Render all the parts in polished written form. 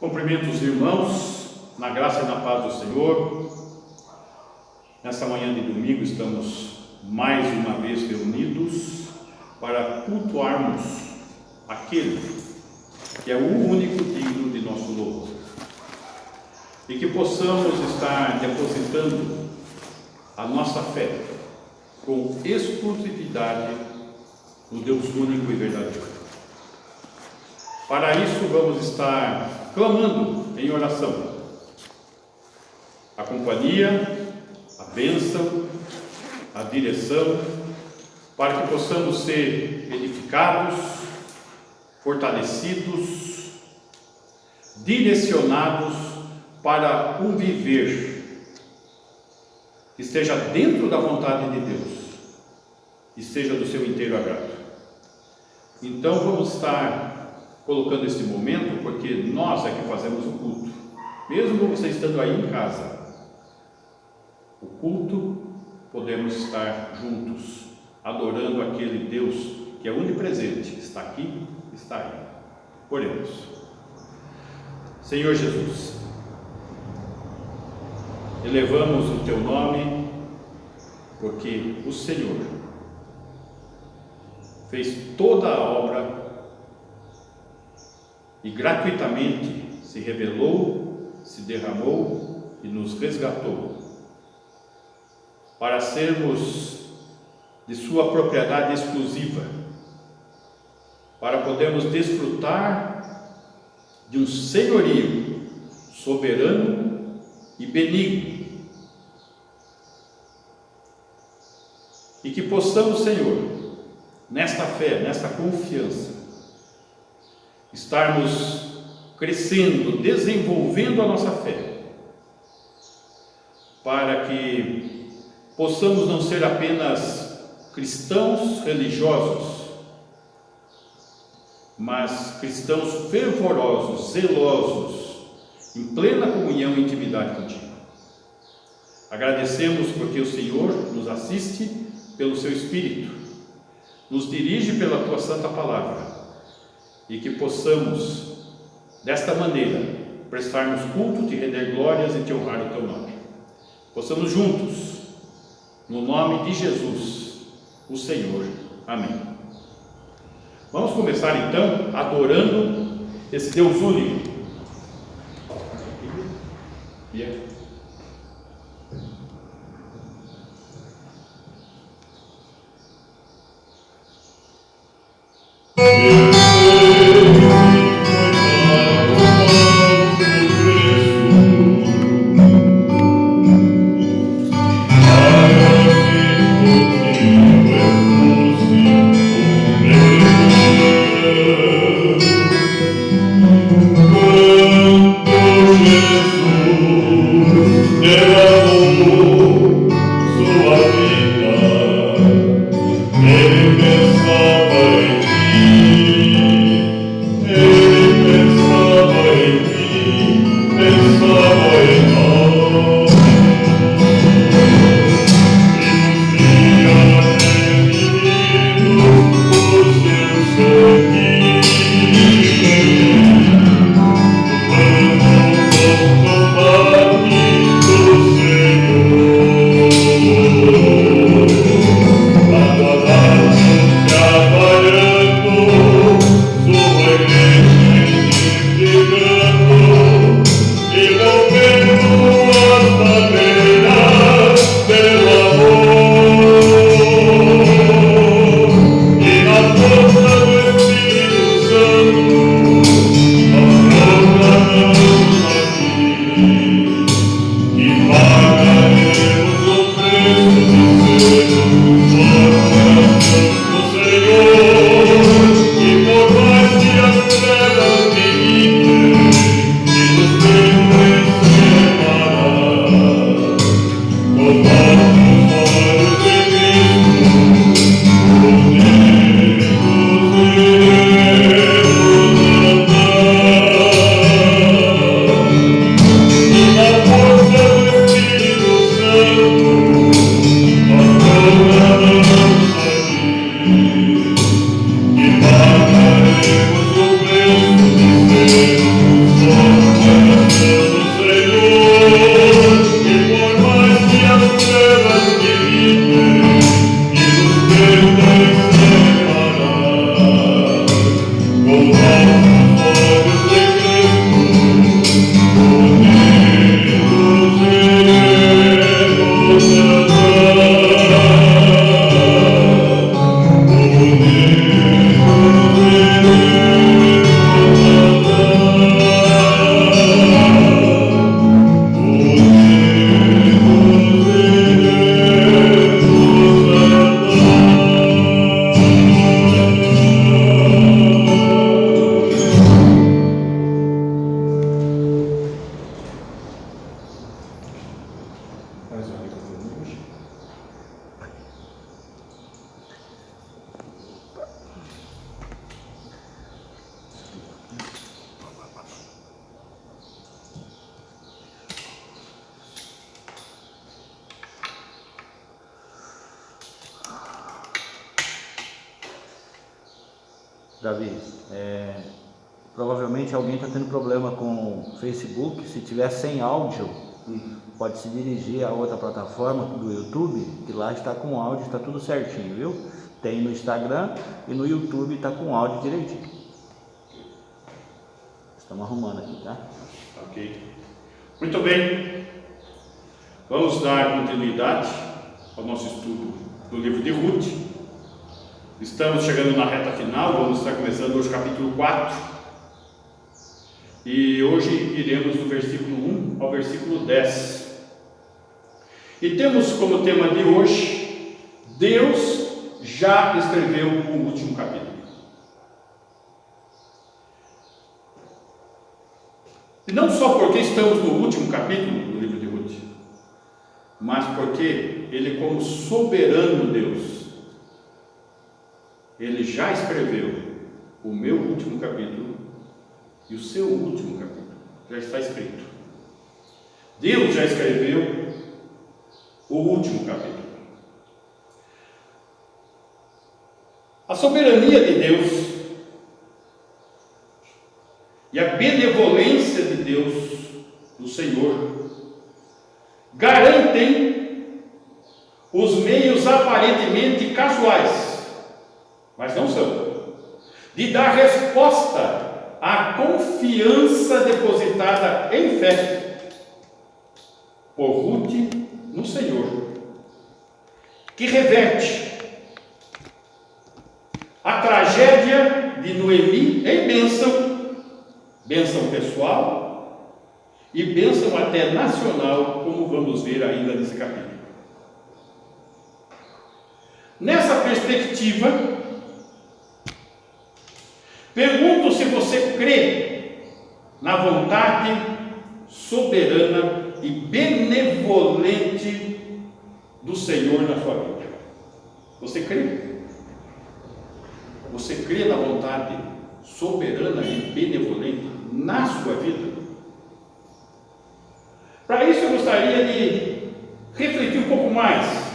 Cumprimento os irmãos, na graça e na paz do Senhor. Nessa manhã de domingo estamos mais uma vez reunidos para cultuarmos aquele que é o único digno de nosso louvor. E que possamos estar depositando a nossa fé com exclusividade no Deus único e verdadeiro. Para isso vamos estar clamando em oração a companhia, a bênção, a direção, para que possamos ser edificados, fortalecidos, direcionados para um viver que esteja dentro da vontade de Deus e seja do seu inteiro agrado. Então vamos estar colocando esse momento, porque nós é que fazemos o culto, mesmo você estando aí em casa. O culto, podemos estar juntos, adorando aquele Deus que é onipresente, está aqui, está aí. Oremos. Senhor Jesus, elevamos o teu nome, porque o Senhor fez toda a obra e gratuitamente se revelou, se derramou e nos resgatou para sermos de sua propriedade exclusiva, para podermos desfrutar de um senhorio soberano e benigno, e que possamos, Senhor, nesta fé, nesta confiança, estarmos crescendo, desenvolvendo a nossa fé, para que possamos não ser apenas cristãos religiosos, mas cristãos fervorosos, zelosos, em plena comunhão e intimidade contigo. Agradecemos porque o Senhor nos assiste pelo seu Espírito, nos dirige pela tua santa palavra, e que possamos, desta maneira, prestarmos culto, te render glórias e te honrar o teu nome. Possamos juntos, no nome de Jesus, o Senhor. Amém. Vamos começar então adorando esse Deus único. Davi, provavelmente alguém está tendo problema com o Facebook. Se tiver sem áudio, pode se dirigir a outra plataforma do YouTube, que lá está com áudio, está tudo certinho, viu? Tem no Instagram e no YouTube está com áudio direitinho. Estamos arrumando aqui, tá? Ok. Muito bem. Vamos dar continuidade ao nosso estudo do livro de Ruth. Estamos chegando na reta final, vamos estar começando hoje o capítulo 4. E hoje iremos do versículo 1 ao versículo 10. E temos como tema de hoje: Deus já escreveu o último capítulo. E não só porque estamos no último capítulo do livro de Ruth, mas porque Ele, como soberano Deus, Ele já escreveu o meu último capítulo e o seu último capítulo. Já está escrito. Deus já escreveu o último capítulo. A soberania de Deus e a benevolência de Deus, do Senhor, garantem os meios aparentemente casuais, mas não são, de dar resposta à confiança depositada em fé por Ruth no Senhor, que reverte a tragédia de Noemi em bênção pessoal e bênção até nacional, como vamos ver ainda nesse capítulo. Nessa perspectiva, pergunto se você crê na vontade soberana e benevolente do Senhor na sua vida. Você crê? Você crê na vontade soberana e benevolente na sua vida? Para isso eu gostaria de refletir um pouco mais.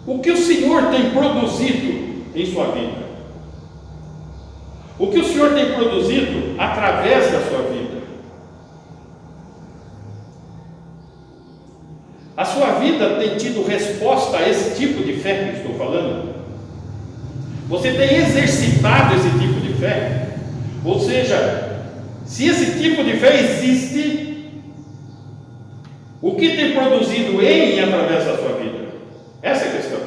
O que o Senhor tem produzido em sua vida? O que o Senhor tem produzido através da sua vida? A sua vida tem tido resposta a esse tipo de fé que estou falando? Você tem exercitado esse tipo de fé? Ou seja, se esse tipo de fé existe, o que tem produzido em e através da sua vida? Essa é a questão.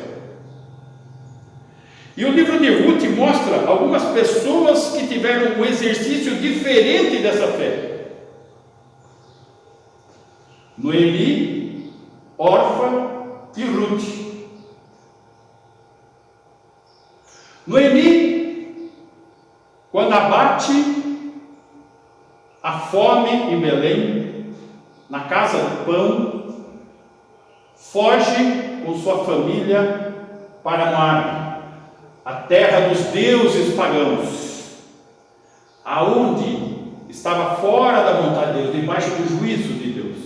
E o livro de Ruth mostra algumas pessoas que tiveram um exercício diferente dessa fé. Noemi, Orfa e Ruth. Noemi, quando abate a fome em Belém, na casa do pão, foge com sua família para Moabe, a terra dos deuses pagãos, aonde estava fora da vontade de Deus, debaixo do juízo de Deus.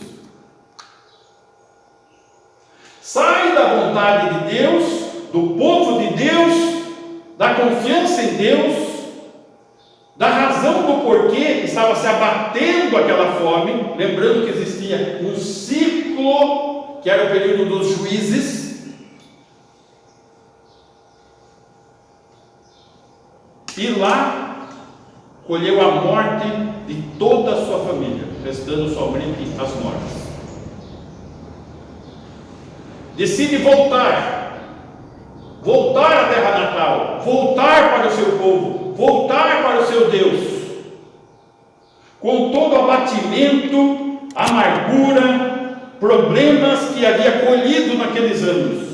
Sai da vontade de Deus, do povo de Deus, da confiança em Deus, da razão do porquê estava se abatendo aquela fome, lembrando que existia um ciclo, que era o período dos juízes, e lá colheu a morte de toda a sua família, restando somente as mortes. Decide voltar à terra natal, voltar para o seu povo, voltar para o seu Deus, com todo abatimento, amargura, problemas que havia colhido naqueles anos,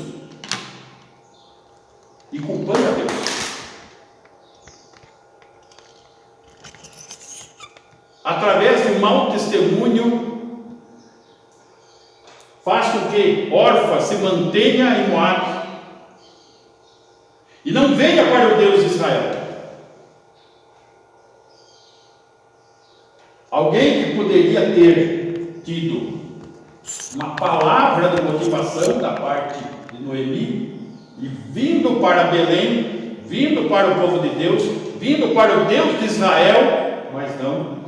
e culpando a Deus. Através de um mau testemunho, faz com que Orfa se mantenha em Moabe e não venha para o Deus de Israel. Alguém que poderia ter tido uma palavra de motivação da parte de Noemi e vindo para Belém, vindo para o povo de Deus, vindo para o Deus de Israel, mas não,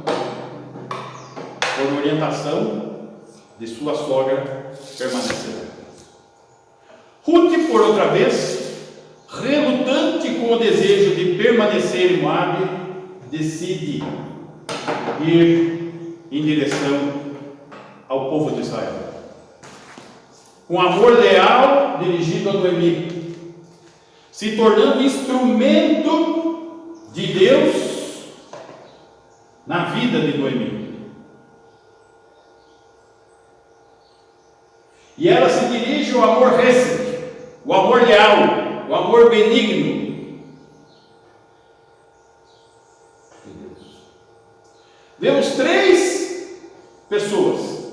por orientação de sua sogra, permanecerá. Ruth, por outra vez, relutante com o desejo de permanecer em Moabe, decide ir em direção ao povo de Israel, com amor leal dirigido a Noemi, se tornando instrumento de Deus na vida de Noemi. E ela se dirige ao amor recíproco, o amor leal, o amor benigno de Deus. Vemos 3 pessoas,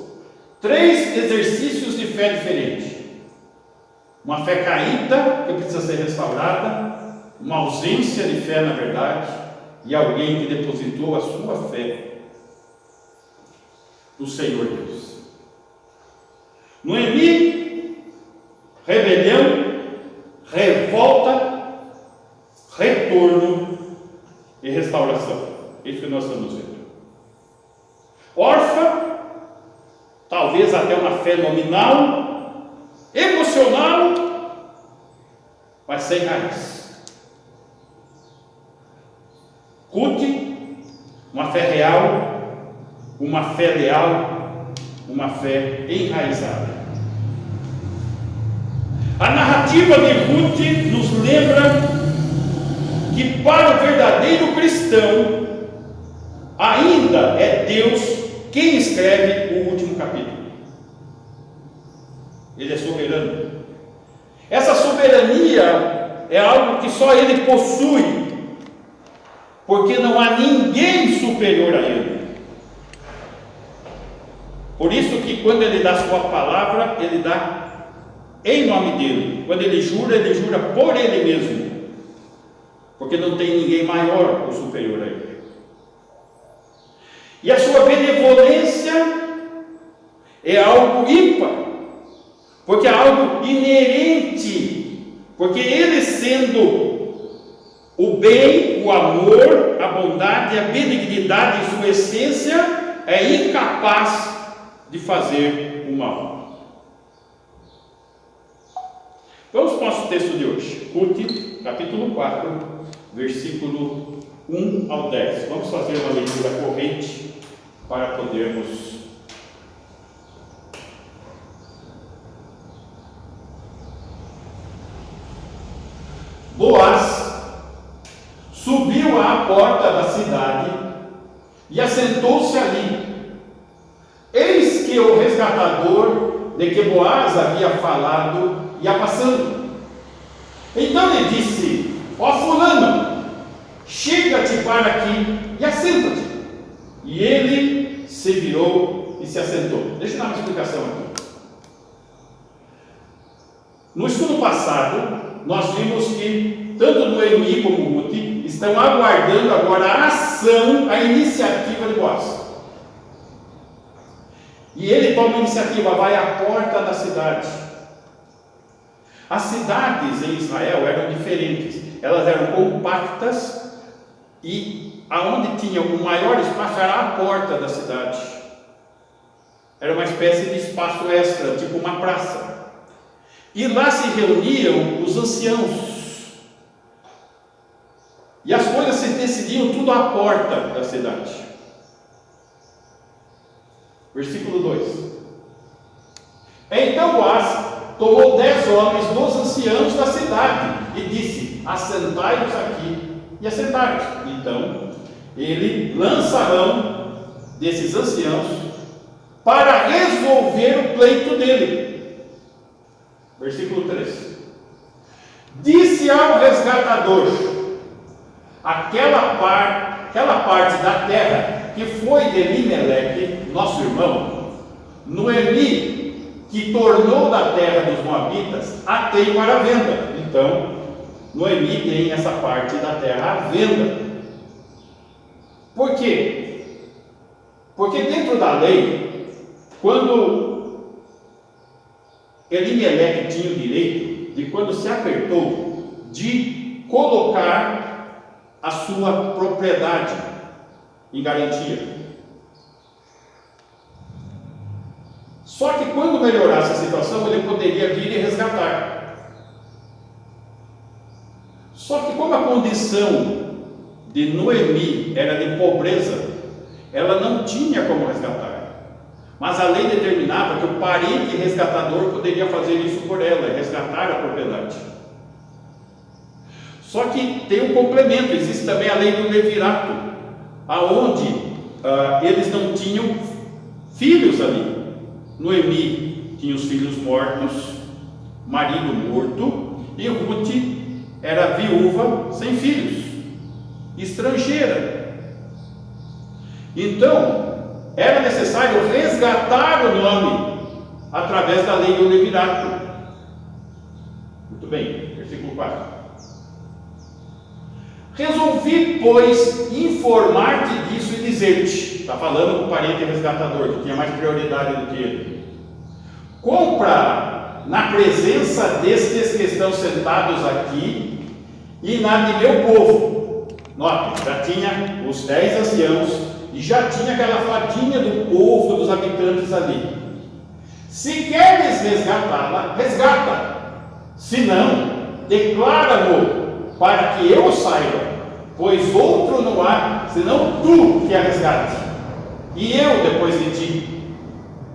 3 exercícios de fé diferentes. Uma fé caída que precisa ser restaurada, uma ausência de fé na verdade, e alguém que depositou a sua fé no Senhor Deus. Noemi, rebelião, revolta, retorno e restauração. Isso que nós estamos vendo. Orfa, talvez até uma fé nominal, emocional, mas sem raiz. Ruth, uma fé real, uma fé leal, uma fé enraizada. A narrativa de Ruth nos lembra que para o verdadeiro cristão ainda é Deus quem escreve o último capítulo. Ele é soberano. Essa soberania é algo que só Ele possui, porque não há ninguém superior a Ele. Por isso que quando Ele dá sua palavra, Ele dá em nome dEle. Quando Ele jura por Ele mesmo, porque não tem ninguém maior ou superior a Ele. E a sua benevolência é algo ímpar, porque é algo inerente, porque Ele sendo o bem, o amor, a bondade, a benignidade em sua essência, é incapaz de fazer o mal. Vamos para o nosso texto de hoje, Ruth, capítulo 4, versículo 1 ao 10. Vamos fazer uma leitura corrente para podermos Boaz subiu à porta da cidade e assentou-se ali. Eis que o resgatador de que Boaz havia falado ia passando. Então ele disse: ó fulano, chega-te para aqui e assenta-te. E ele se virou e se assentou. Deixa eu dar uma explicação aqui. No estudo passado, nós vimos que tanto Noemi como Ruth estão aguardando agora a ação, a iniciativa de Boaz. E ele toma a iniciativa, vai à porta da cidade. As cidades em Israel eram diferentes, elas eram compactas e aonde tinha o maior espaço era a porta da cidade. Era uma espécie de espaço extra, tipo uma praça. E lá se reuniam os anciãos. E as coisas se decidiam tudo à porta da cidade. Versículo 2. Então Boaz tomou 10 homens dos anciãos da cidade e disse: assentai-vos aqui. E assentaram-se. Então ele lança a mão desses anciãos para resolver o pleito dele. Versículo 3. Disse ao resgatador: aquela parte da terra que foi de Elimeleque, nosso irmão, Noemi, que tornou da terra dos Moabitas, a tem para venda. Então, Noemi tem essa parte da terra à venda. Por quê? Porque dentro da lei, quando Elimeleque tinha o direito de, quando se apertou, de colocar a sua propriedade em garantia. Só que quando melhorasse a situação, ele poderia vir e resgatar. Só que como a condição de Noemi era de pobreza, ela não tinha como resgatar. Mas a lei determinava que o parente resgatador poderia fazer isso por ela, resgatar a propriedade. Só que tem um complemento, existe também a lei do levirato, aonde eles não tinham filhos ali. Noemi tinha os filhos mortos, marido morto, e Ruth era viúva sem filhos, estrangeira. Então, era necessário resgatar o nome através da lei do levirato. Muito bem, versículo 4. Resolvi, pois, informar-te disso e dizer-te, está falando com o parente resgatador, que tinha mais prioridade do que ele: compra na presença destes que estão sentados aqui e na de meu povo. Note, já tinha os 10 anciãos e já tinha aquela fadinha do povo, dos habitantes ali. Se queres resgatá-la, resgata. Se não, declara-mo, para que eu saiba, pois outro não há, senão tu que a resgate, e eu depois de ti.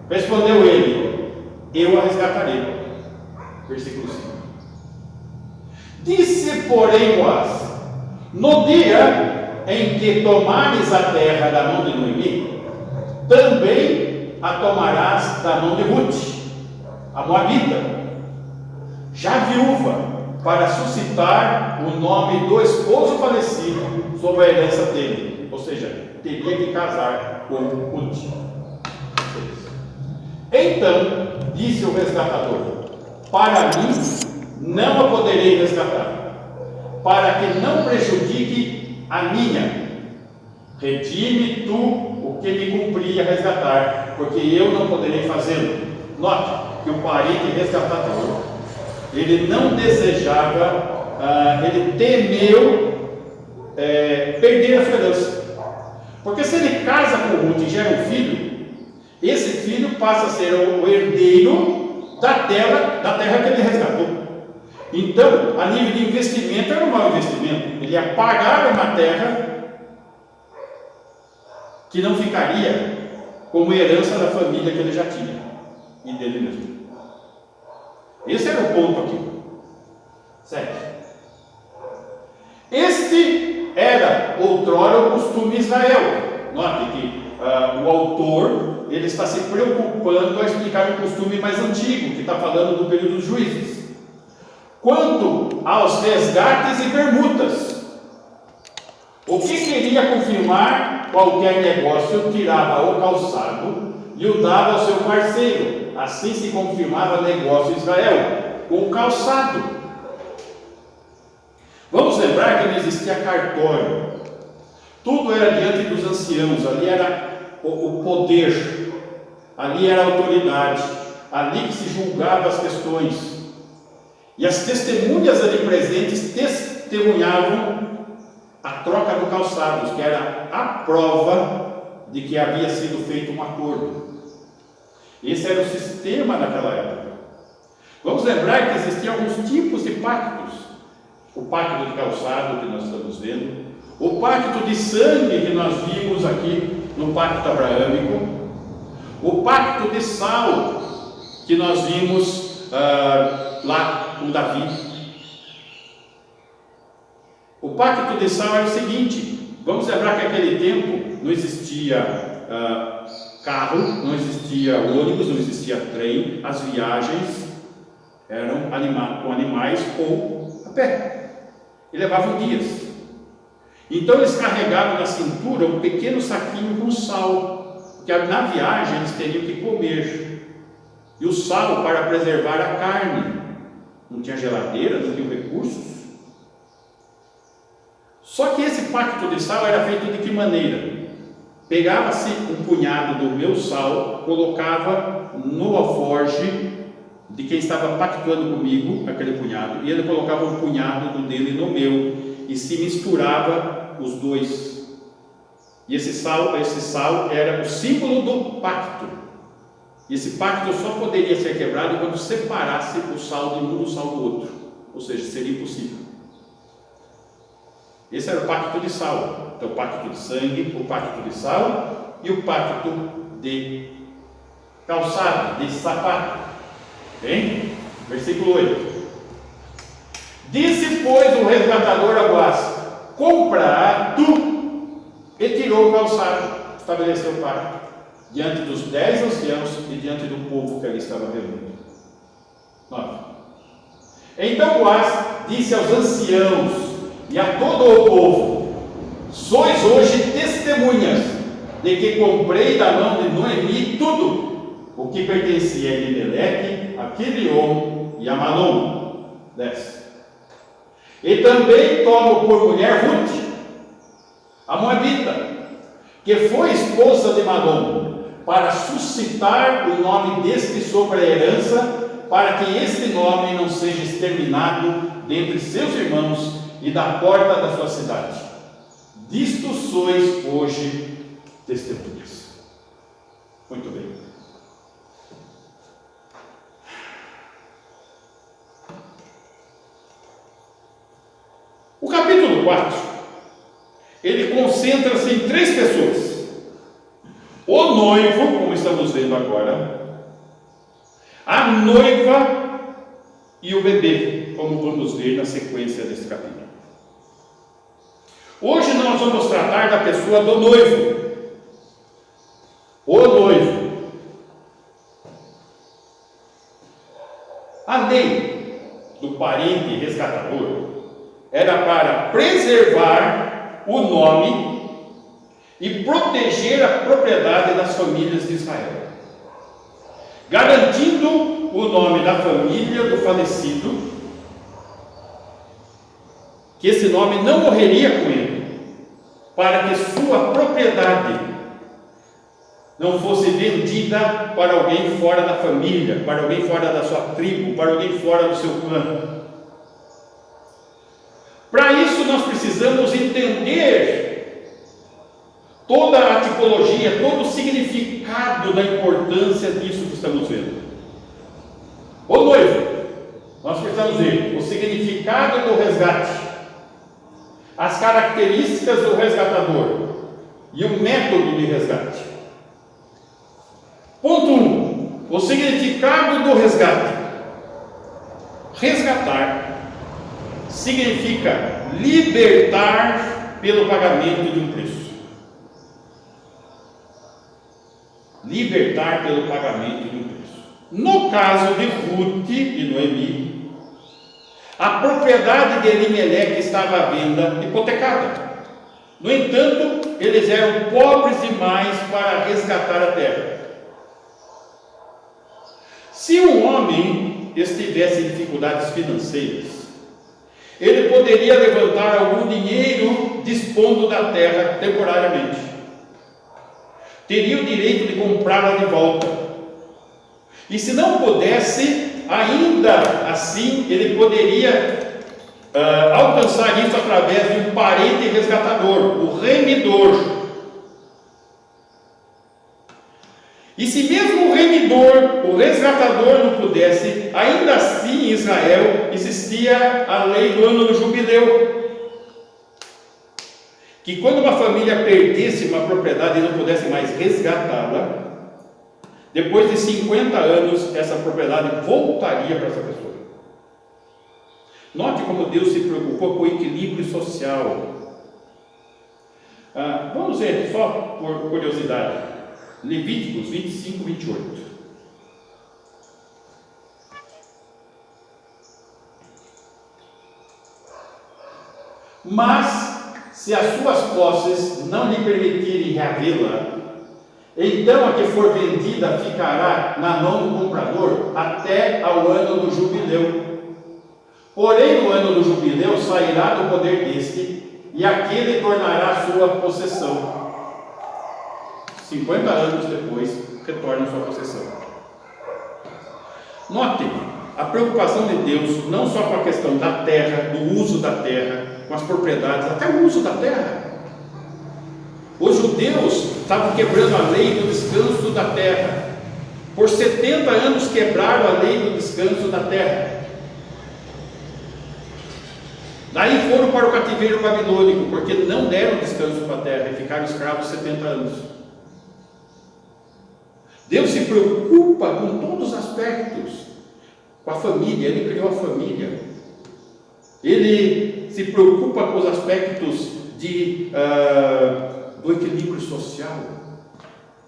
Respondeu ele: eu a resgatarei. Versículo 5. Disse, porém, Boaz: no dia em que tomares a terra da mão de Noemi, também a tomarás da mão de Ruth, a Moabita, já viúva, para suscitar o nome do esposo falecido sobre a herança dele. Ou seja, teria que casar com Ruth. Então disse o resgatador: para mim não a poderei resgatar, para que não prejudique a minha. Redime tu o que me cumpria resgatar, porque eu não poderei fazê-lo. Note que o parente resgatador, ele não desejava, ele temeu perder a sua herança. Porque se ele casa com Ruth e gera um filho, esse filho passa a ser o herdeiro da terra que ele resgatou. Então, a nível de investimento, era um mau investimento. Ele ia pagar uma terra que não ficaria como herança da família que ele já tinha e dele mesmo. Esse era o ponto aqui. 7. Este era outrora o costume de Israel. Note que o autor ele está se preocupando a explicar um costume mais antigo, que está falando do período dos juízes. Quanto aos resgates e permutas, o que queria confirmar qualquer negócio, tirava o calçado e o dava ao seu parceiro. Assim se confirmava negócio em Israel, com o calçado. Vamos lembrar que não existia cartório. Tudo era diante dos anciãos. Ali era o poder, ali era a autoridade, ali que se julgava as questões. E as testemunhas ali presentes testemunhavam a troca do calçado, que era a prova de que havia sido feito um acordo. Esse era o sistema naquela época. Vamos lembrar que existiam alguns tipos de pactos. o pacto de calçado que nós estamos vendo, o pacto de sangue que nós vimos aqui no pacto abraâmico, o pacto de sal que nós vimos lá com Davi. O pacto de sal é o seguinte: vamos lembrar que naquele tempo não existia carro, não existia ônibus, não existia trem, as viagens eram com animais ou a pé, e levavam dias. Então eles carregavam na cintura um pequeno saquinho com sal, porque na viagem eles teriam que comer, e o sal para preservar a carne. Não tinha geladeira, não tinha recursos. Só que esse pacto de sal era feito de que maneira? Pegava-se um punhado do meu sal, colocava no alforge de quem estava pactuando comigo, aquele punhado, e ele colocava um punhado do dele no meu, e se misturava os dois. E esse sal era o símbolo do pacto. E esse pacto só poderia ser quebrado quando separasse o sal de um do sal do outro, ou seja, seria impossível. Esse era o pacto de sal. Então, o pacto de sangue, o pacto de sal e o pacto de calçado, de sapato. Bem? Versículo 8. Disse, pois, o resgatador a Boaz: compra tu, e tirou o calçado, estabeleceu o pacto, diante dos 10 anciãos e diante do povo que ali estava reunido. 9. Então Boaz disse aos anciãos e a todo o povo: sois hoje testemunhas de que comprei da mão de Noemi tudo o que pertencia a Elimeleque, a Quilion e a Malom. 10. E também tomo por mulher Ruth, a moabita, que foi esposa de Malom, para suscitar o nome deste sobre a herança, para que este nome não seja exterminado dentre seus irmãos e da porta da sua cidade. Disto sois hoje testemunhas. Muito bem. O capítulo 4, ele concentra-se em 3 pessoas: o noivo, como estamos vendo agora, a noiva e o bebê, como vamos ver na sequência desse capítulo. Hoje nós vamos tratar da pessoa do noivo. O noivo. A lei do parente resgatador era para preservar o nome e proteger a propriedade das famílias de Israel, garantindo o nome da família do falecido, que esse nome não morreria com ele, para que sua propriedade não fosse vendida para alguém fora da família, para alguém fora da sua tribo, para alguém fora do seu clã. Para isso nós precisamos entender toda a tipologia, todo o significado da importância disso que estamos vendo. O noivo, nós precisamos ver o significado do resgate, as características do resgatador e o método de resgate. Ponto 1. O significado do resgate. Resgatar significa libertar pelo pagamento de um preço. Libertar pelo pagamento de um preço. No caso de Ruth e Noemi, a propriedade de Elimeleque estava à venda, hipotecada. No entanto, eles eram pobres demais para resgatar a terra. Se um homem estivesse em dificuldades financeiras, ele poderia levantar algum dinheiro dispondo da terra temporariamente. Teria o direito de comprá-la de volta. E se não pudesse, ainda assim, ele poderia alcançar isso através de um parente resgatador, o remidor. E se mesmo o remidor, o resgatador não pudesse, ainda assim em Israel existia a lei do ano do jubileu, que quando uma família perdesse uma propriedade e não pudesse mais resgatá-la, depois de 50 anos essa propriedade voltaria para essa pessoa. Note como Deus se preocupou com o equilíbrio social. Vamos ver, só por curiosidade, Levíticos 25, 28. Mas, se as suas posses não lhe permitirem reavê-la, então a que for vendida ficará na mão do comprador até ao ano do jubileu. Porém, no ano do jubileu sairá do poder deste, e aquele tornará a sua possessão. 50 anos depois, retorna a sua possessão. Notem a preocupação de Deus, não só com a questão da terra, do uso da terra, com as propriedades, até o uso da terra. Os judeus estavam quebrando a lei do descanso da terra. Por 70 anos quebraram a lei do descanso da terra. Daí foram para o cativeiro babilônico, porque não deram descanso para a terra e ficaram escravos 70 anos. Deus se preocupa com todos os aspectos, com a família, Ele criou a família. Ele se preocupa com os aspectos do equilíbrio social,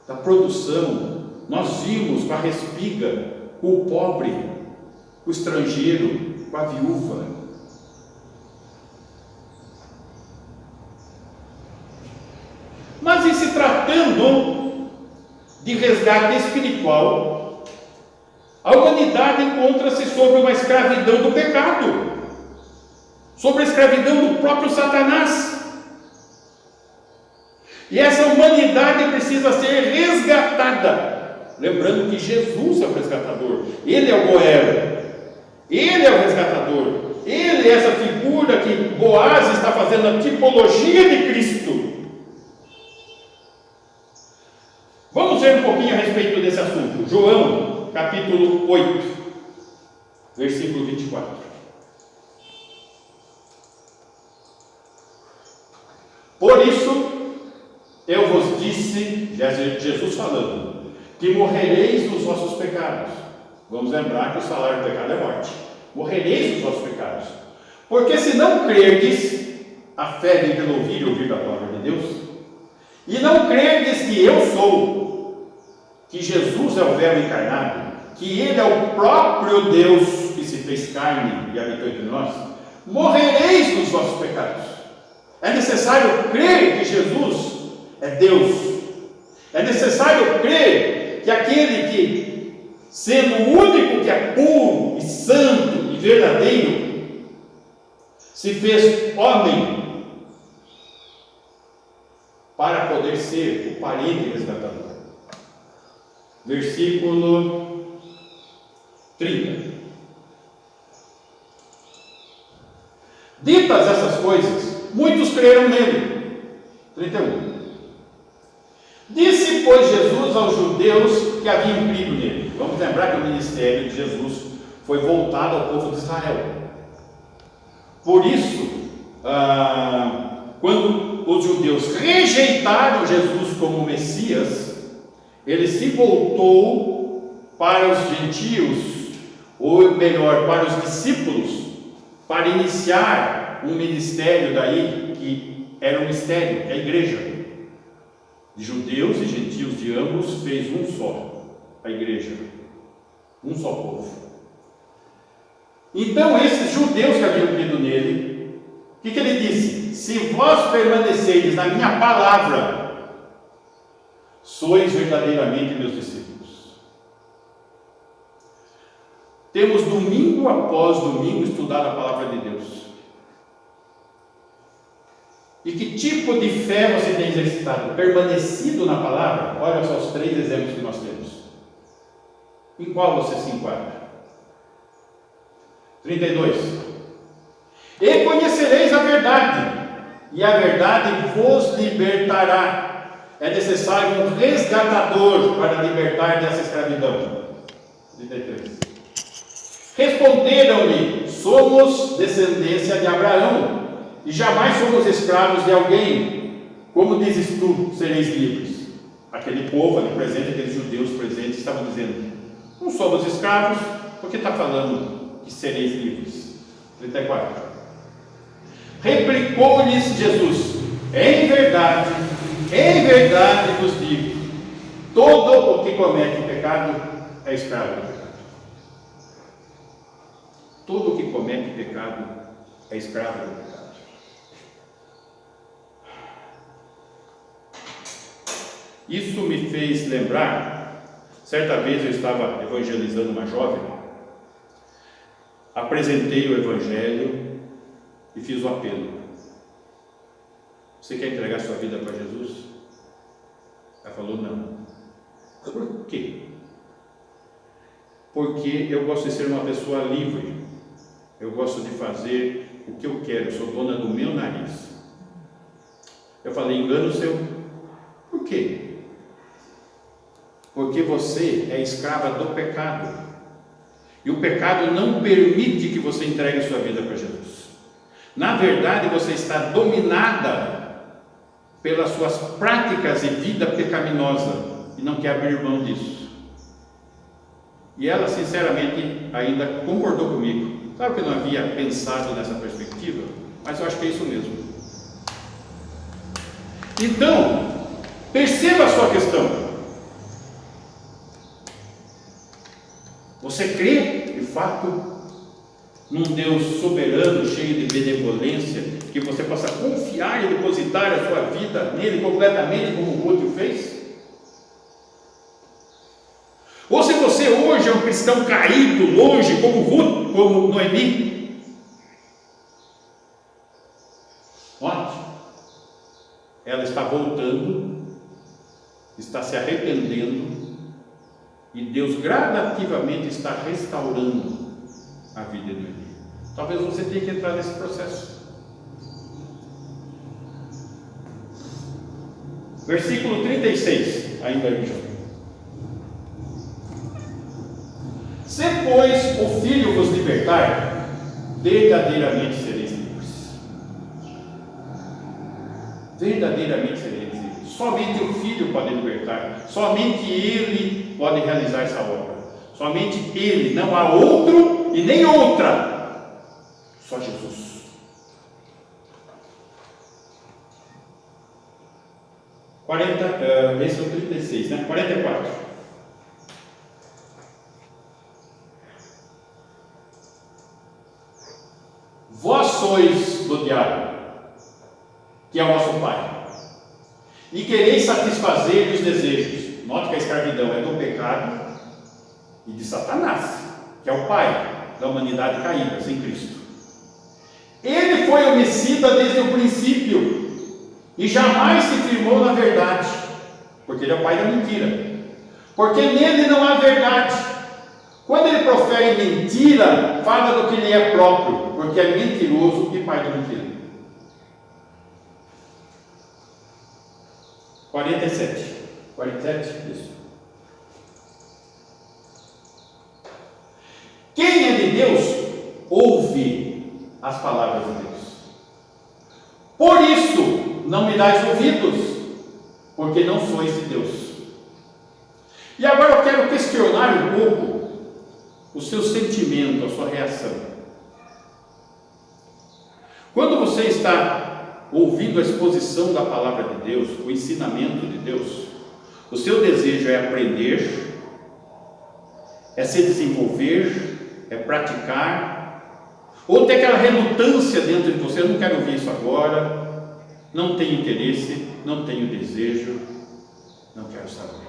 da produção. Nós vimos com a respiga, com o pobre, com o estrangeiro, com a viúva. Mas em se tratando de resgate espiritual, a humanidade encontra-se sobre uma escravidão do pecado, sobre a escravidão do próprio Satanás. E essa humanidade precisa ser resgatada. Lembrando que Jesus é o resgatador, Ele é o Goel, Ele é o resgatador, Ele é essa figura que Boaz está fazendo a tipologia de Cristo. Vamos ver um pouquinho a respeito desse assunto. João, capítulo 8, versículo 24. Por isso, eu vos disse, Jesus falando, que morrereis nos vossos pecados. Vamos lembrar que o salário do pecado é morte. Morrereis nos vossos pecados. Porque se não crerdes, a fé vem pelo ouvir e ouvir da palavra de Deus, e não crerdes que eu sou, que Jesus é o Verbo encarnado, que Ele é o próprio Deus que se fez carne e habitou entre nós, morrereis nos vossos pecados. É necessário crer que Jesus é Deus. É necessário crer que aquele que, sendo o único que é puro e santo e verdadeiro, se fez homem para poder ser o parente resgatador. Versículo 30. Ditas essas coisas, muitos creram nele. 31. Disse, pois, Jesus aos judeus que haviam crido nele. Vamos lembrar que o ministério de Jesus foi voltado ao povo de Israel. Por isso, quando os judeus rejeitaram Jesus como Messias, ele se voltou para os gentios, ou melhor, para os discípulos, para iniciar um ministério daí, que era um mistério, a igreja. De judeus e gentios de ambos fez um só, a igreja, um só povo. Então esses judeus que haviam crido nele, o que ele disse? Se vós permanecereis na minha palavra, sois verdadeiramente meus discípulos. Temos domingo após domingo estudado a palavra de Deus. E que tipo de fé você tem exercitado? Permanecido na palavra? Olha só os 3 exemplos que nós temos. Em qual você se enquadra? 32. E conhecereis a verdade, e a verdade vos libertará. é necessário um resgatador para libertar dessa escravidão. 33. Responderam-lhe: somos descendência de Abraão, e jamais somos escravos de alguém. Como dizes tu, sereis livres? Aquele povo ali presente, aqueles judeus presentes, estavam dizendo: não somos escravos, porque está falando que sereis livres. 34. Replicou-lhes Jesus: em verdade vos digo, todo o que comete pecado é escravo do pecado. Todo o que comete pecado é escravo do pecado. Isso me fez lembrar, certa vez eu estava evangelizando uma jovem, apresentei o Evangelho e fiz o apelo: você quer entregar sua vida para Jesus? Ela falou: não. Por quê? Porque eu gosto de ser uma pessoa livre, eu gosto de fazer o que eu quero, eu sou dona do meu nariz. Eu falei: engano seu. Por quê? Porque você é escrava do pecado, e o pecado não permite que você entregue sua vida para Jesus. Na verdade, você está dominada pelas suas práticas e vida pecaminosa, e não quer abrir mão disso. E ela, sinceramente, ainda concordou comigo. Claro que eu não havia pensado nessa perspectiva, mas eu acho que é isso mesmo. Então, perceba a sua questão. Você crê, de fato, num Deus soberano, cheio de benevolência, que você possa confiar e depositar a sua vida nele completamente, como Ruth o fez? Ou se você hoje é um cristão caído, longe, como Ruth, como Noemi? Note, ela está voltando, está se arrependendo, e Deus gradativamente está restaurando a vida de Noemi. Talvez você tenha que entrar nesse processo. Versículo 36, ainda em João. Se, pois, o Filho vos libertar, verdadeiramente sereis livres. Verdadeiramente sereis livres. Somente o Filho pode libertar. Somente Ele pode realizar essa obra. Somente Ele, não há outro e nem outra. Só Jesus. Esse é o 36, né? 44. Vós sois do diabo, que é o nosso pai, e quereis satisfazer os desejos. Note que a escravidão é do pecado e de Satanás, que é o pai da humanidade caída, sem Cristo. Ele foi homicida desde o princípio e jamais se firmou na verdade, porque ele é o pai da mentira, porque nele não há verdade. Quando ele profere mentira, fala do que lhe é próprio, porque é mentiroso e pai da mentira. 47, isso. Quem é de Deus, ouve as palavras de Deus. Por isso, não me dais ouvidos, porque não sois de Deus. E agora eu quero questionar um pouco o seu sentimento, a sua reação. Quando você está ouvindo a exposição da palavra de Deus, o ensinamento de Deus, o seu desejo é aprender, é se desenvolver, é praticar, ou tem aquela relutância dentro de você: eu não quero ouvir isso agora, não tenho interesse, não tenho desejo, não quero saber.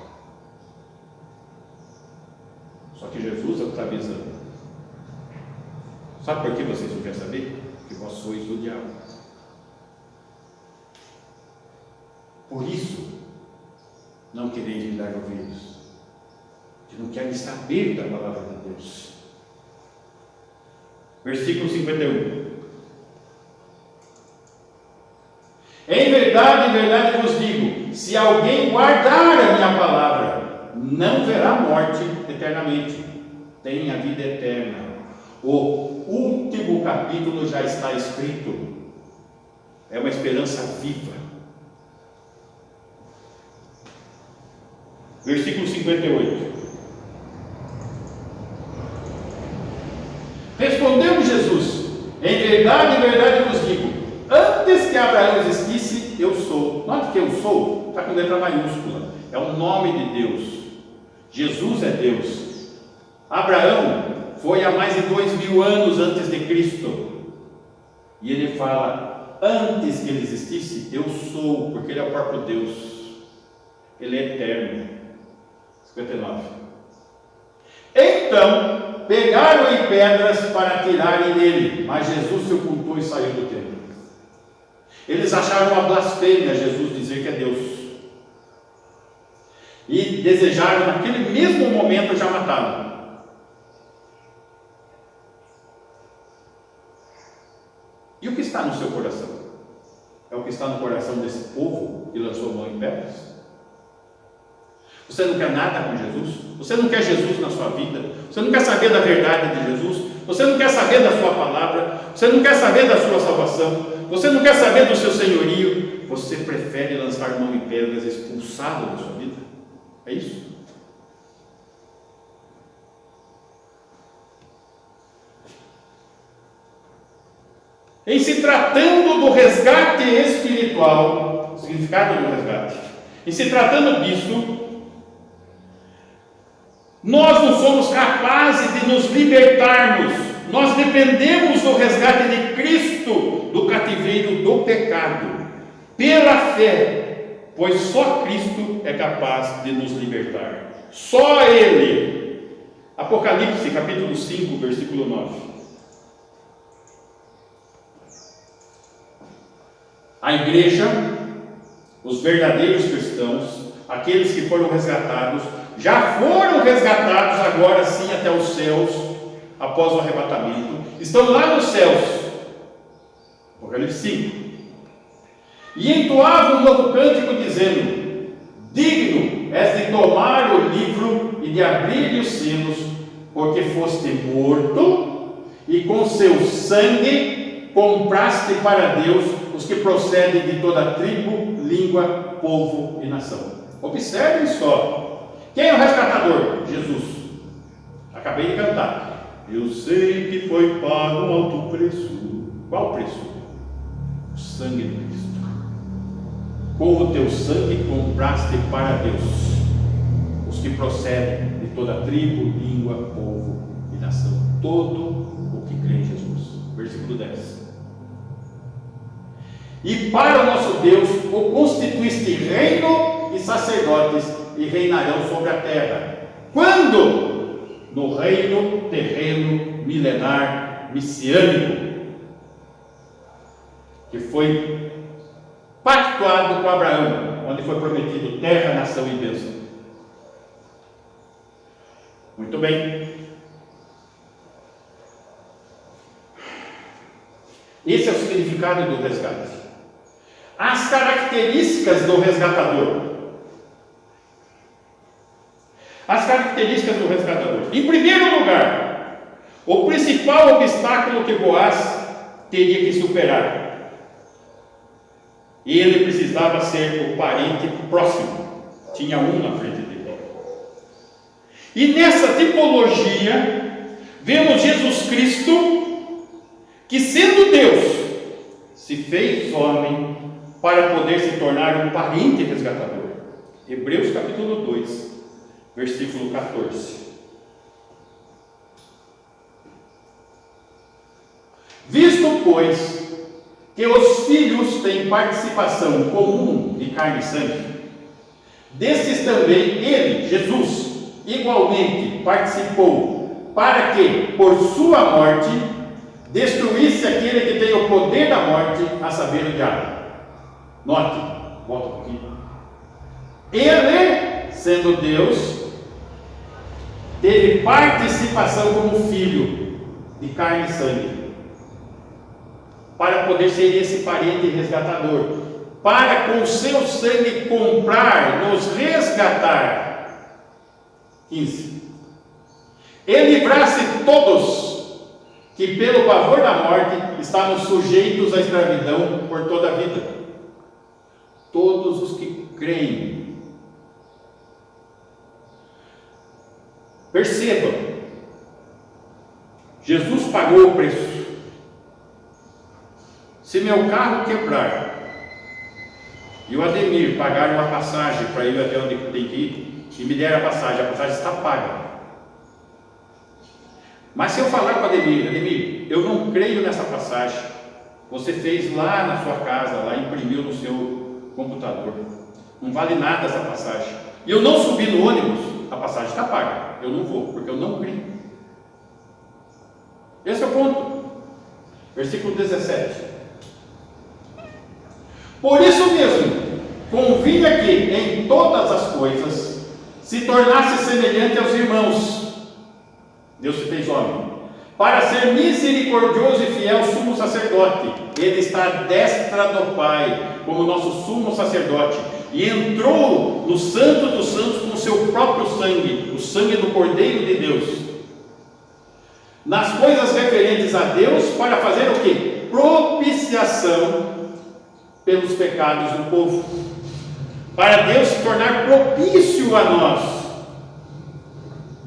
Só que Jesus está avisando. Sabe por que vocês não querem saber? Porque vós sois do diabo. Por isso, não quereis me dar ouvidos, que não querem saber da palavra de Deus. Versículo 51. Em verdade vos digo, se alguém guardar a minha palavra, não verá morte eternamente, tem a vida eterna. O último capítulo já está escrito, é uma esperança viva. Versículo 58. Respondeu Jesus: em verdade vos digo, antes que Abraão existisse, eu sou. Note que eu sou, está com letra maiúscula, é o nome de Deus. Jesus é Deus. Abraão foi há mais de 2000 anos antes de Cristo, e ele fala, antes que ele existisse, eu sou, porque ele é o próprio Deus, ele é eterno. 59. Então pegaram em pedras para atirarem nele, mas Jesus se ocultou e saiu do templo. Eles acharam uma blasfêmia Jesus dizer que é Deus, e desejaram naquele mesmo momento já matá-lo. E o que está no seu coração? É o que está no coração desse povo que lançou a mão em pedras? Você não quer nada com Jesus? Você não quer Jesus na sua vida? Você não quer saber da verdade de Jesus? Você não quer saber da sua palavra? Você não quer saber da sua salvação? Você não quer saber do seu senhorio? Você prefere lançar mão em pedras e expulsá-lo da sua vida? É isso? Em se tratando do resgate espiritual, o significado do resgate, em se tratando disso, nós não somos capazes de nos libertarmos, nós dependemos do resgate de Cristo, do cativeiro do pecado, pela fé, pois só Cristo é capaz de nos libertar, só Ele. Apocalipse capítulo 5, versículo 9. A igreja, os verdadeiros cristãos, aqueles que foram resgatados, já foram resgatados agora sim até os céus, após o arrebatamento, estão lá nos céus, Apocalipse 5, e entoavam um novo cântico dizendo, digno és de tomar o livro e de abrir os selos, porque foste morto, e com seu sangue compraste para Deus os que procedem de toda tribo, língua, povo e nação. Observem só, quem é o resgatador? Jesus. Acabei de cantar. Eu sei que foi pago um alto preço. Qual preço? O sangue de Cristo. Com o teu sangue compraste para Deus os que procedem de toda tribo, língua, povo e nação. Todo o que crê em Jesus. Versículo 10. E para o nosso Deus o constituíste reino e sacerdotes, e reinarão sobre a terra. Quando? No reino terreno, milenar, messiânico, que foi pactuado com Abraão, onde foi prometido terra, nação e bênção. Muito bem. Esse é o significado do resgate. As características do resgatador. As características do resgatador. Em primeiro lugar, o principal obstáculo que Boaz teria que superar. Ele precisava ser o parente próximo. Tinha um na frente dele. E nessa tipologia, vemos Jesus Cristo, que sendo Deus, se fez homem para poder se tornar um parente resgatador. Hebreus capítulo 2. Versículo 14. Visto, pois, que os filhos têm participação comum de carne e sangue, destes também ele, Jesus, igualmente participou, para que, por sua morte, destruísse aquele que tem o poder da morte, a saber, o diabo. Note, volta um pouquinho. Ele, sendo Deus, teve participação como filho de carne e sangue, para poder ser esse parente resgatador. para com seu sangue comprar, nos resgatar. 15. E livrasse todos que pelo pavor da morte estavam sujeitos à escravidão por toda a vida. Todos os que creem. Percebam, Jesus pagou o preço. Se meu carro quebrar e o Ademir pagar uma passagem para ir até onde tem que ir, e me der a passagem está paga. Mas se eu falar com o Ademir, eu não creio nessa passagem, você fez lá na sua casa, lá imprimiu no seu computador, não vale nada essa passagem, e eu não subi no ônibus, a passagem está paga, eu não vou, porque eu não creio. Esse é o ponto. Versículo 17. Por isso mesmo, convinha que em todas as coisas se tornasse semelhante aos irmãos. Deus se fez homem, para ser misericordioso e fiel sumo sacerdote. Ele está à destra do Pai, como nosso sumo sacerdote, e entrou no Santo dos Santos com o seu próprio sangue, o sangue do Cordeiro de Deus, nas coisas referentes a Deus, para fazer o quê? Propiciação pelos pecados do povo, para Deus se tornar propício a nós.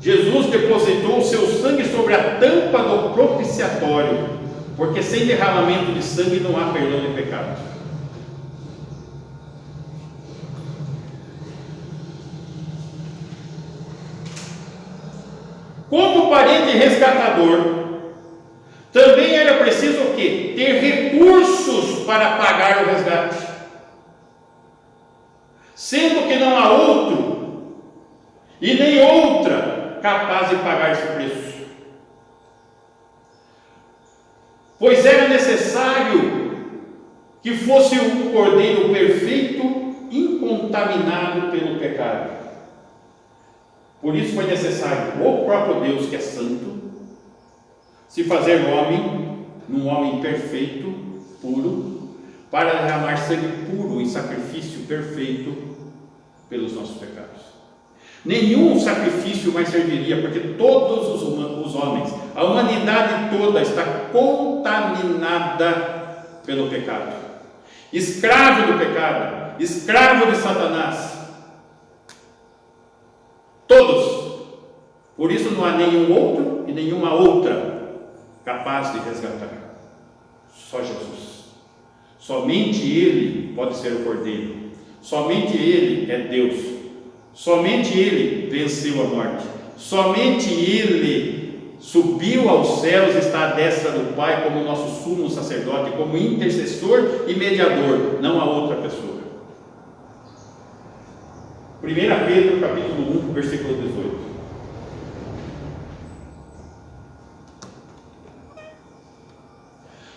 Jesus depositou o seu sangue sobre a tampa do propiciatório, porque sem derramamento de sangue não há perdão de pecados. Como parente resgatador, também era preciso o quê? Ter recursos para pagar o resgate, sendo que não há outro e nem outra capaz de pagar esse preço, pois era necessário que fosse um cordeiro perfeito, incontaminado pelo pecado. Por isso foi necessário o próprio Deus, que é santo, se fazer homem, num homem perfeito, puro, para derramar sangue puro em sacrifício perfeito pelos nossos pecados. Nenhum sacrifício mais serviria, porque todos os homens, a humanidade toda está contaminada pelo pecado, escravo do pecado, escravo de Satanás. Todos. Por isso não há nenhum outro e nenhuma outra capaz de resgatar. Só Jesus. Somente Ele pode ser o Cordeiro. Somente Ele é Deus. Somente Ele venceu a morte. Somente Ele subiu aos céus e está à destra do Pai como nosso sumo sacerdote, como intercessor e mediador. Não há outra pessoa. 1 Pedro capítulo 1, versículo 18.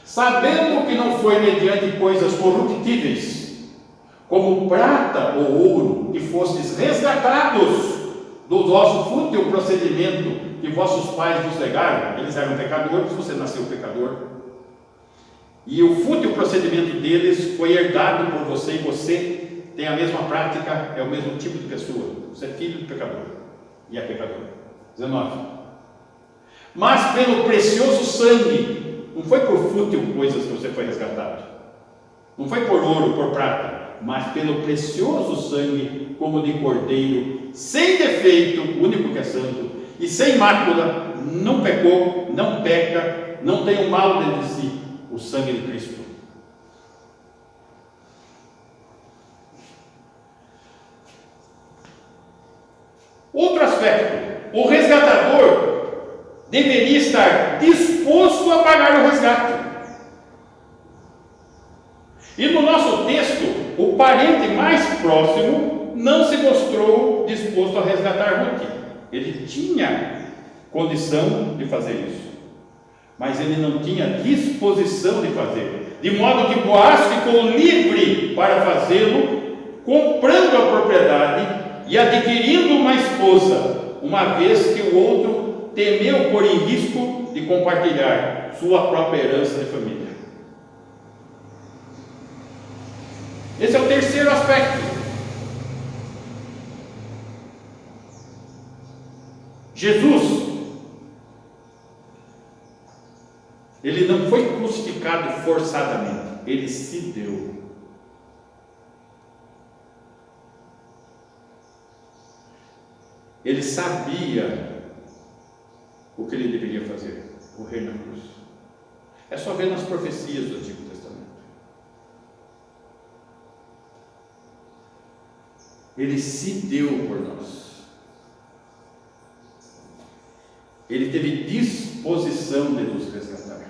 Sabendo que não foi mediante coisas corruptíveis, como prata ou ouro, que fostes resgatados do vosso fútil procedimento que vossos pais vos legaram. Eles eram pecadores, você nasceu pecador, e o fútil procedimento deles foi herdado por você, e você tem a mesma prática, é o mesmo tipo de pessoa. Você é filho do pecador e é pecador. 19. Mas pelo precioso sangue, não foi por fútil coisas que você foi resgatado, não foi por ouro, por prata, mas pelo precioso sangue, como de cordeiro, sem defeito, único que é santo, e sem mácula, não pecou, não peca, não tem o mal dentro de si, o sangue de Cristo. Outro aspecto, o resgatador deveria estar disposto a pagar o resgate. E no nosso texto, o parente mais próximo não se mostrou disposto a resgatar Ruth. Ele tinha condição de fazer isso, mas ele não tinha disposição de fazer, de modo que Boaz ficou livre para fazê-lo, comprando a propriedade e adquirindo uma esposa, uma vez que o outro temeu pôr em risco de compartilhar sua própria herança de família. Esse é aspecto. Jesus, ele não foi crucificado forçadamente, ele se deu. Ele sabia o que ele deveria fazer, morrer na cruz. É só ver nas profecias do Antigo Testamento. Ele se deu por nós. Ele teve disposição de nos resgatar.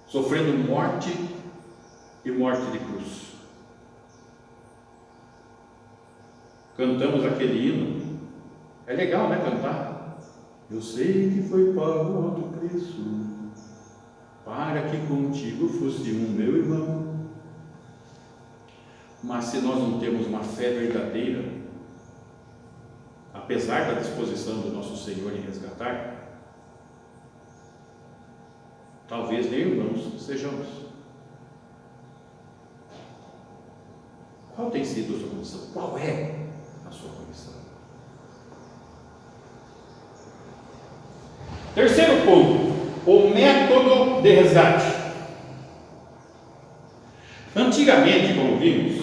Sofrendo morte e morte de cruz. Cantamos aquele hino. É legal, né, cantar? Eu sei que foi pago um alto preço, para que contigo fosse um meu irmão. Mas se nós não temos uma fé verdadeira, apesar da disposição do nosso Senhor em resgatar, talvez nem irmãos sejamos. Qual tem sido a sua condição? Qual é a sua condição? Terceiro ponto, o método de resgate. Antigamente, como vimos,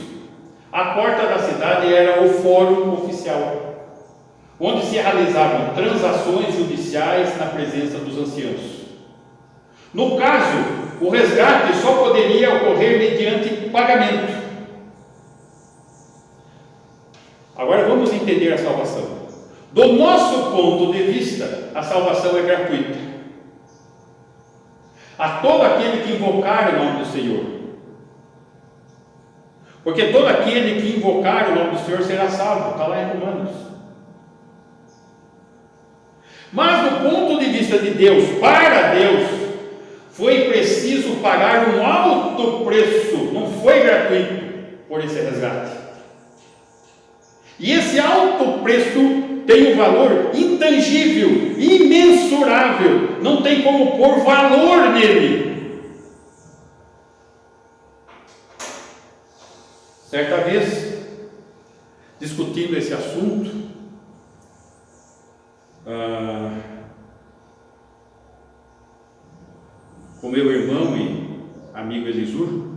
a porta da cidade era o fórum oficial, onde se realizavam transações judiciais na presença dos anciãos. No caso, o resgate só poderia ocorrer mediante pagamento. Agora vamos entender a salvação. Do nosso ponto de vista, a salvação é gratuita. A todo aquele que invocar o nome do Senhor. Porque todo aquele que invocar o nome do Senhor será salvo. Está lá em Romanos. Mas do ponto de vista de Deus, para Deus, foi preciso pagar um alto preço. Não foi gratuito por esse resgate. E esse alto preço tem um valor intangível, imensurável, não tem como pôr valor nele. Certa vez, discutindo esse assunto, com meu irmão e amigo Elisur,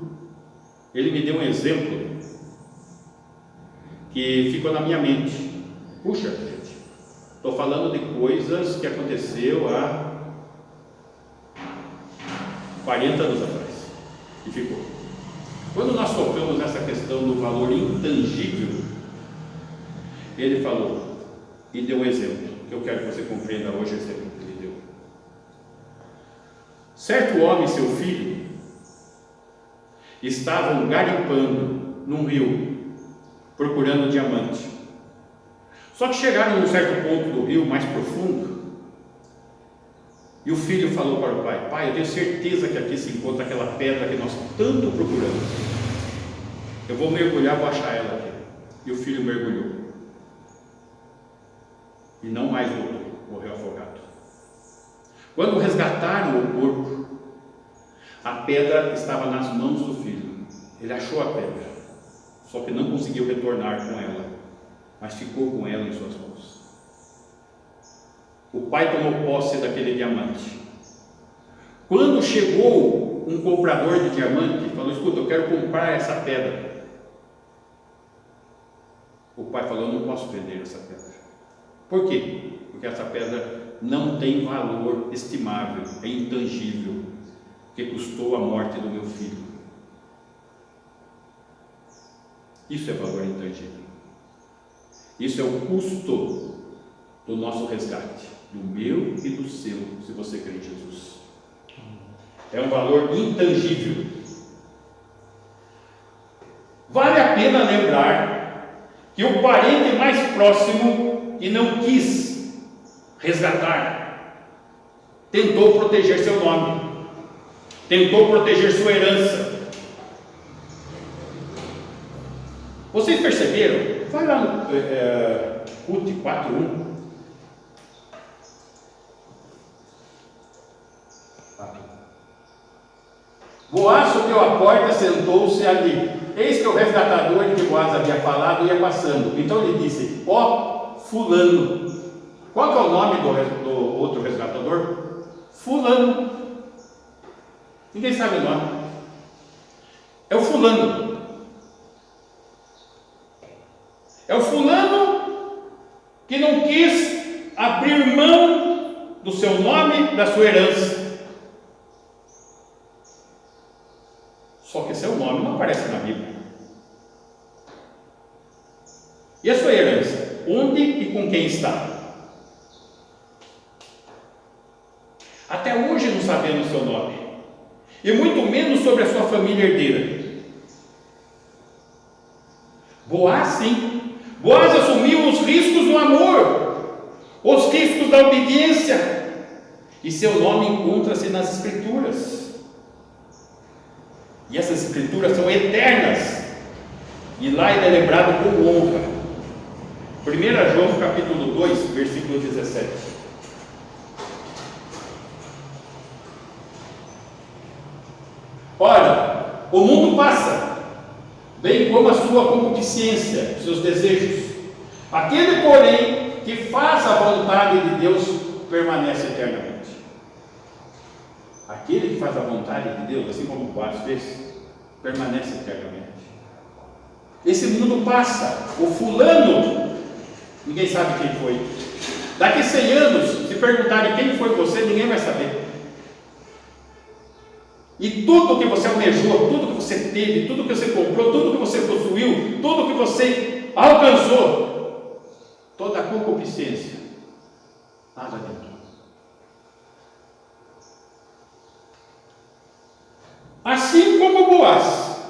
ele me deu um exemplo que ficou na minha mente. Puxa, gente, estou falando de coisas que aconteceu há 40 anos atrás. E ficou. Quando nós tocamos nessa questão do valor intangível, ele falou e deu um exemplo, que eu quero que você compreenda hoje esse exemplo que ele deu. Certo homem e seu filho estavam garimpando num rio, procurando diamante. Só que chegaram num certo ponto do rio, mais profundo, e o filho falou para o pai: pai, eu tenho certeza que aqui se encontra aquela pedra que nós tanto procuramos. Eu vou mergulhar, vou achar ela aqui. E o filho mergulhou. E não mais voltou, morreu afogado. Quando resgataram o corpo, a pedra estava nas mãos do filho. Ele achou a pedra, só que não conseguiu retornar com ela, mas ficou com ela em suas mãos. O pai tomou posse daquele diamante. Quando chegou um comprador de diamante, falou: escuta, eu quero comprar essa pedra. O pai falou: eu não posso vender essa pedra. Por quê? Porque essa pedra não tem valor estimável, é intangível, que custou a morte do meu filho. Isso é valor intangível. Isso é o custo do nosso resgate, do meu e do seu, se você crê em Jesus. É um valor intangível. Vale a pena lembrar que o parente mais próximo que não quis resgatar, tentou proteger seu nome, tentou proteger sua herança. Vocês perceberam? Vai lá no Ruth 4:1. Boaz subiu à porta, sentou-se ali. Eis que o resgatador de que Boaz havia falado ia passando. Então ele disse: ó, fulano. Qual que é o nome do outro resgatador? Fulano. Ninguém sabe o nome. É o fulano. É o fulano que não quis abrir mão do seu nome, da sua herança. Só que seu nome não aparece na Bíblia. E a sua herança? Onde e com quem está? Até hoje não sabemos seu nome, e muito menos sobre a sua família herdeira. Boaz, sim. Boaz assumiu os riscos do amor, os riscos da obediência, e seu nome encontra-se nas Escrituras. E essas Escrituras são eternas, e lá ele é lembrado com honra. 1 João capítulo 2, versículo 17. Ora, o mundo passa, bem como a sua concupiscência, seus desejos. Aquele, porém, que faz a vontade de Deus, permanece eternamente. Aquele que faz a vontade de Deus, assim como o Boaz fez, permanece eternamente. Esse mundo passa. O fulano, ninguém sabe quem foi. Daqui 100 anos, se perguntarem quem foi você, ninguém vai saber. E tudo que você almejou, tudo que você teve, tudo que você comprou, tudo que você possuiu, tudo que você alcançou, toda a concupiscência, nada adiantou. Assim como Boaz,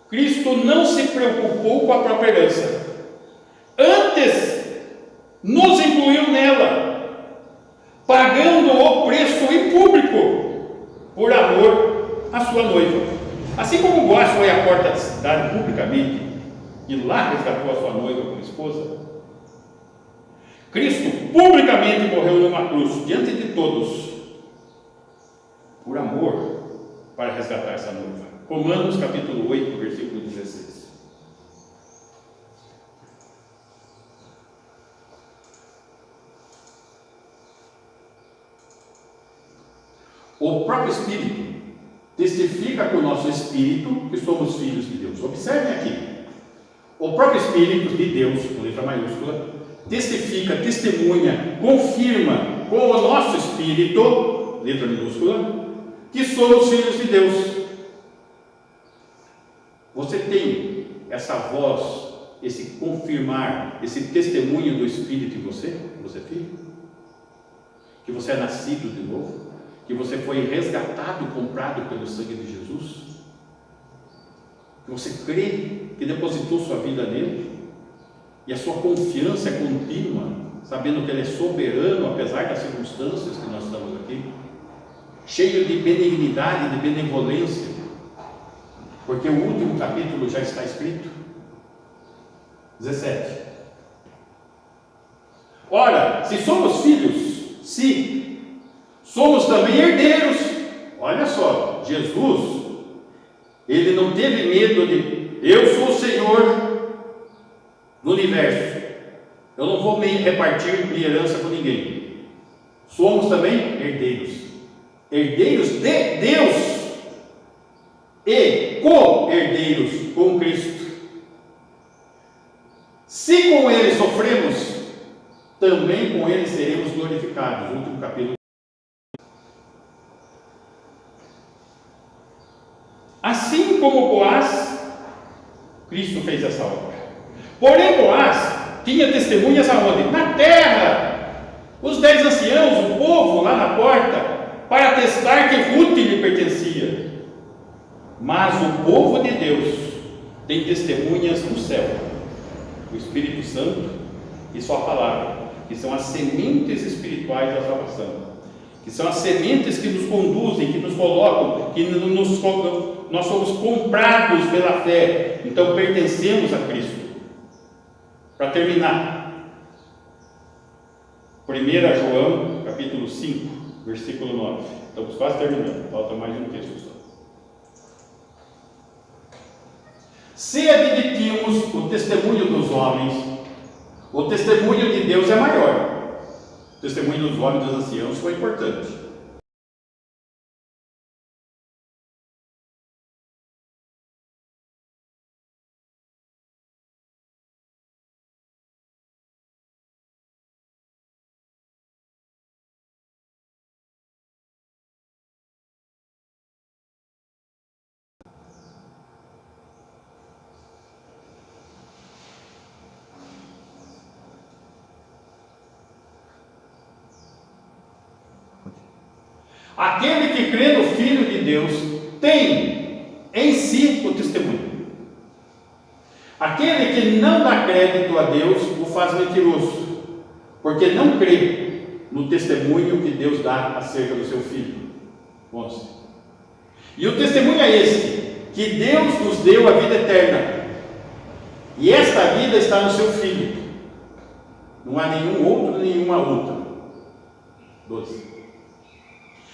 Cristo não se preocupou com a própria herança, antes nos incluiu nela, pagando o preço em público, por amor à sua noiva. Assim como Boaz foi à porta da cidade publicamente, e lá resgatou a sua noiva como esposa, Cristo publicamente morreu numa cruz, diante de todos, por amor, para resgatar essa noiva. Romanos capítulo 8, versículo 16. O próprio Espírito testifica com o nosso Espírito que somos filhos de Deus. Observem aqui. O próprio Espírito de Deus, com letra maiúscula, testifica, testemunha, confirma com o nosso Espírito, letra minúscula, que somos filhos de Deus. Você tem essa voz, esse confirmar, esse testemunho do Espírito em você? Que você é filho? Que você é nascido de novo? Que você foi resgatado, comprado pelo sangue de Jesus? Que você crê que depositou sua vida nele? E a sua confiança é contínua, sabendo que ele é soberano, apesar das circunstâncias que nós estamos aqui? Cheio de benignidade, de benevolência, porque o último capítulo já está escrito. 17. Ora, se somos filhos, se somos também herdeiros. Olha só, Jesus, ele não teve medo de: eu sou o Senhor do universo, eu não vou repartir minha herança com ninguém. Somos também herdeiros, herdeiros de Deus e co-herdeiros com Cristo. Se com ele sofremos, também com ele seremos glorificados. Último capítulo. Assim como Boaz, Cristo fez essa obra. Porém, Boaz tinha testemunhas aonde? Na terra. Os 10 anciãos, o povo lá na porta, para atestar que Ruth lhe pertencia. Mas o povo de Deus tem testemunhas no céu, o Espírito Santo e sua palavra, que são as sementes espirituais da salvação, que são as sementes que nos conduzem, que nos colocam, que nós somos comprados pela fé, então pertencemos a Cristo. Para terminar, 1 João capítulo 5, versículo 9, estamos quase terminando, falta mais um texto só. Se admitimos o testemunho dos homens, o testemunho de Deus é maior. O testemunho dos homens e dos anciãos foi importante. Aquele que crê no Filho de Deus tem em si o testemunho. Aquele que não dá crédito a Deus o faz mentiroso, porque não crê no testemunho que Deus dá acerca do seu Filho. 11. E o testemunho é este, que Deus nos deu a vida eterna, e esta vida está no seu Filho. Não há nenhum outro, nenhuma outra. 12.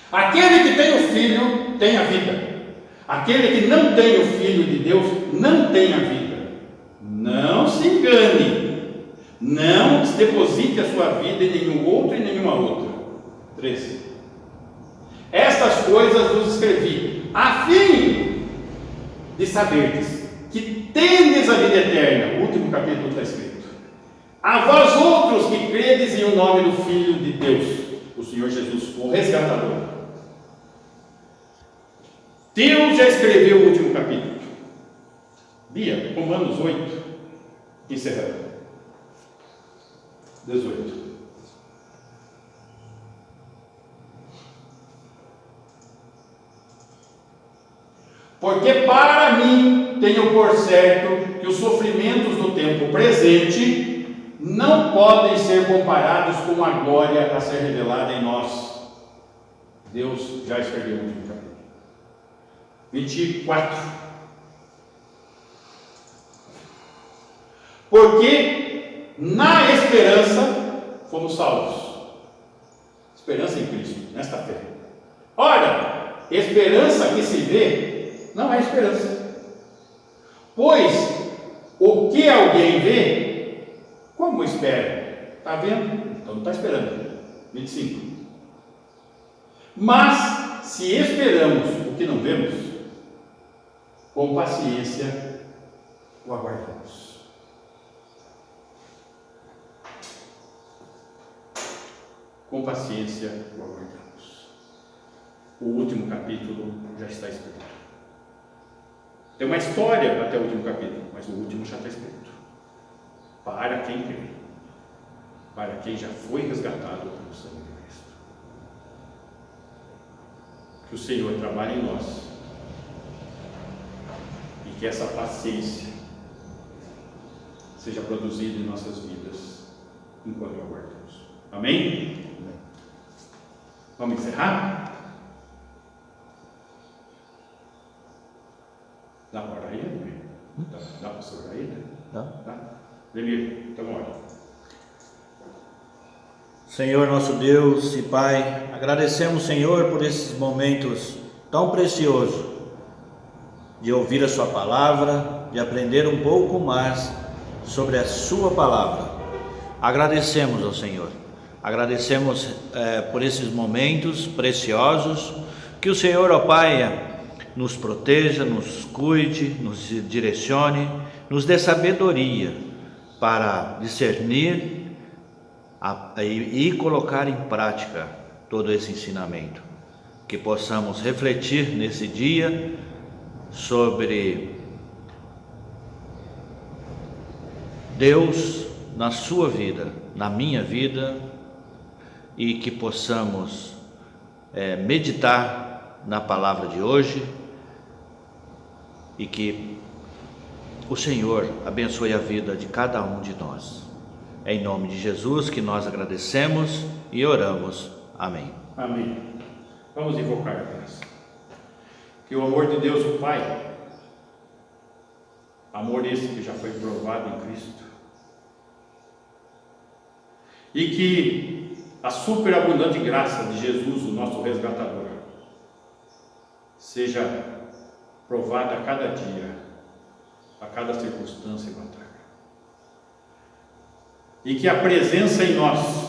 Aquele que tem o Filho tem a vida. Aquele que não tem o Filho de Deus não tem a vida. Não se engane. Não deposite a sua vida em nenhum outro e nenhuma outra. 13. Estas coisas vos escrevi, a fim de saberdes que tendes a vida eterna. O último capítulo está escrito. A vós outros que credes em o nome do Filho de Deus, o Senhor Jesus, o resgatador. Deus já escreveu o último capítulo. Bia, Romanos 8, encerrando. 18. Porque para mim tenho por certo que os sofrimentos do tempo presente não podem ser comparados com a glória a ser revelada em nós. Deus já escreveu o último capítulo. 24. Porque na esperança fomos salvos. Esperança em Cristo, nesta fé. Ora, esperança que se vê não é esperança. Pois o que alguém vê, como espera? Está vendo? Então não está esperando. 25. Mas se esperamos o que não vemos, com paciência o aguardamos. Com paciência o aguardamos. O último capítulo já está escrito. Tem uma história até o último capítulo, mas o último já está escrito. Para quem crê, para quem já foi resgatado pelo sangue de Cristo. Que o Senhor trabalhe em nós. Que essa paciência seja produzida em nossas vidas enquanto aguardamos. Amém? Vamos encerrar? Dá para orar aí, né? Dá para você orar aí, né? Tá? Demir, então ora. Senhor nosso Deus e Pai, agradecemos, Senhor, por esses momentos tão preciosos de ouvir a sua palavra, de aprender um pouco mais sobre a sua palavra. Agradecemos ao Senhor, agradecemos por esses momentos preciosos, que o Senhor, ó Pai, nos proteja, nos cuide, nos direcione, nos dê sabedoria para discernir e colocar em prática todo esse ensinamento, que possamos refletir nesse dia sobre Deus na sua vida, na minha vida, e que possamos meditar na palavra de hoje, e que o Senhor abençoe a vida de cada um de nós. É em nome de Jesus que nós agradecemos e oramos. Amém. Amém. Vamos invocar a graça. Que o amor de Deus, o Pai, amor esse que já foi provado em Cristo, e que a superabundante graça de Jesus, o nosso resgatador, seja provada a cada dia a cada circunstância e batalha. E que a presença em nós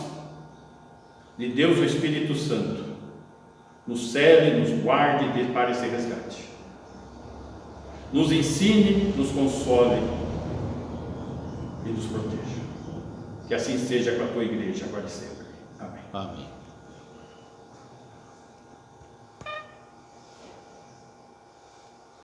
de Deus, o Espírito Santo, nos cele, nos guarde para esse resgate. Nos ensine, nos console e nos proteja. Que assim seja com a tua igreja agora e sempre. Amém. Amém.